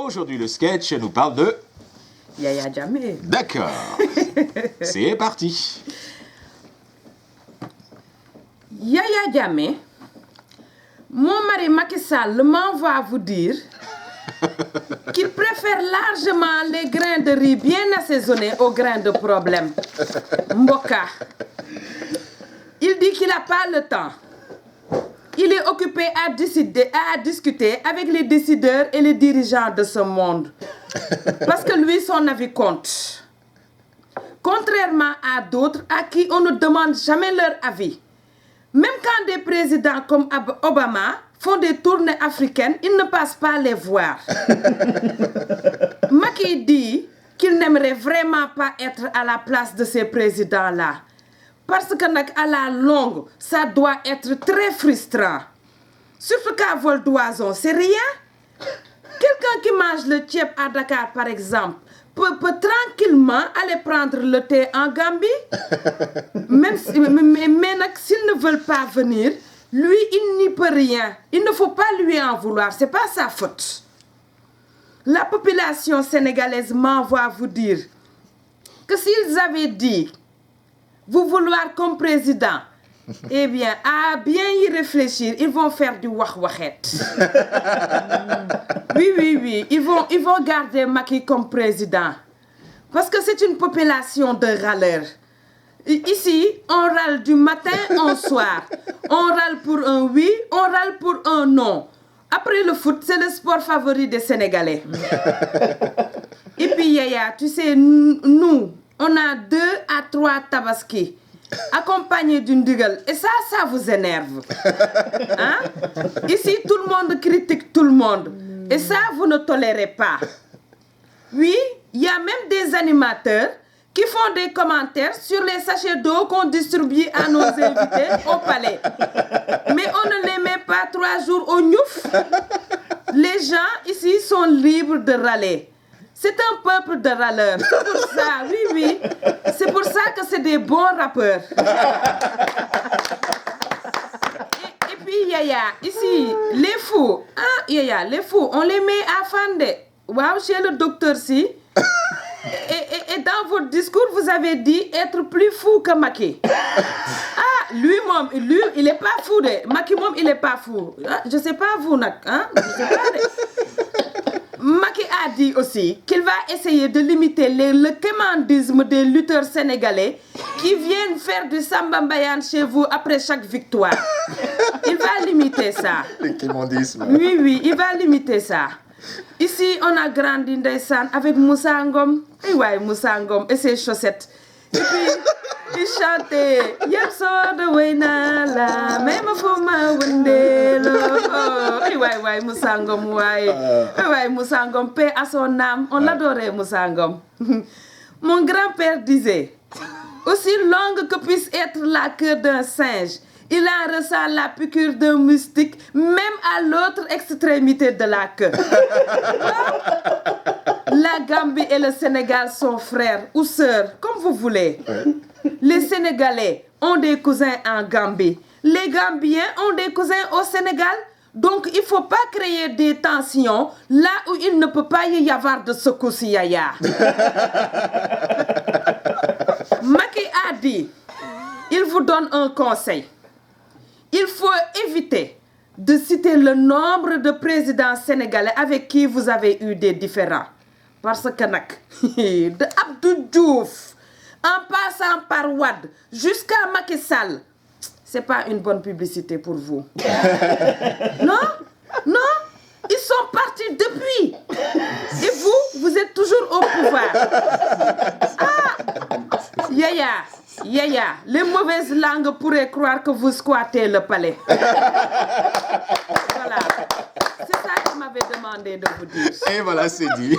Aujourd'hui, le sketch nous parle de... Yaya Jammeh. D'accord. C'est parti. Yaya Jammeh, mon mari Macky Sall m'envoie vous dire qu'il préfère largement les grains de riz bien assaisonnés aux grains de problème. Mboka. Il dit qu'il n'a pas le temps. Il est occupé à discuter avec les décideurs et les dirigeants de ce monde. Parce que lui, son avis compte. Contrairement à d'autres à qui on ne demande jamais leur avis. Même quand des présidents comme Obama font des tournées africaines, ils ne passent pas les voir. Macky dit qu'il n'aimerait vraiment pas être à la place de ces présidents-là. Parce que à la longue, ça doit être très frustrant. Surtout qu'à vol d'oiseau, c'est rien. Quelqu'un qui mange le tchèp à Dakar, par exemple, peut tranquillement aller prendre le thé en Gambie. Mais s'ils ne veulent pas venir, lui, il n'y peut rien. Il ne faut pas lui en vouloir, c'est pas sa faute. La population sénégalaise m'envoie vous dire que s'ils avaient dit vous vouloir comme président, eh bien, à bien y réfléchir, ils vont faire du wah-wahette. Oui, ils vont garder Macky comme président. Parce que c'est une population de râleurs. Ici, on râle du matin au soir. On râle pour un oui, on râle pour un non. Après le foot, c'est le sport favori des Sénégalais. Et puis, Yaya, tu sais, nous, on a 2 à 3 tabaski accompagnés d'une digal. Et ça vous énerve. Hein? Ici, tout le monde critique tout le monde. Et ça, vous ne tolérez pas. Oui, il y a même des animateurs qui font des commentaires sur les sachets d'eau qu'on distribue à nos invités au palais. Mais on ne les met pas 3 jours au Niouf. Les gens ici sont libres de râler. C'est un peuple de râleurs. C'est pour ça, oui. C'est pour ça que c'est des bons rappeurs. Et puis, Yaya, ici, les fous. Ah, Yaya, les fous, on les met à Fandé. Waouh, chez le docteur Si. Et dans votre discours, vous avez dit être plus fou que Macky. Ah, lui, il n'est pas fou. Macky, il n'est pas fou. Ah, je ne sais pas vous, hein? Je sais pas. Macky a dit aussi qu'il va essayer de limiter le quémandisme des lutteurs sénégalais qui viennent faire du Samba Mbayane chez vous après chaque victoire. Il va limiter ça. Le quémandisme. Oui, il va limiter ça. Ici, on a grandi ndeysaan avec Moussa Ngom. Et ouais, Moussa Ngom et ses chaussettes. Et puis, il chantait Yep so de wena la même fuma wendelo. Et ouais, Moussa Ngom, ouais, Moussa Ngom, paix à son âme. On l'adorait, Moussa Ngom. Mon grand-père disait aussi longue que puisse être la queue d'un singe, il en ressent la piqûre d'un moustique, même à l'autre extrémité de la queue. La Gambie et le Sénégal sont frères ou sœurs, comme vous voulez. Les Sénégalais ont des cousins en Gambie. Les Gambiens ont des cousins au Sénégal. Donc, il ne faut pas créer des tensions là où il ne peut pas y avoir de secousses, Yaya. Macky a dit, il vous donne un conseil. Il faut éviter de citer le nombre de présidents sénégalais avec qui vous avez eu des différends. Parce que de Abdou Diouf, en passant par Wade, jusqu'à Macky Sall, c'est pas une bonne publicité pour vous. Non, ils sont partis depuis. Et vous êtes toujours au pouvoir. Ah, Yaya, les mauvaises langues pourraient croire que vous squattez le palais. Voilà, c'est ça qu'on m'avait demandé de vous dire. Et voilà, c'est dit.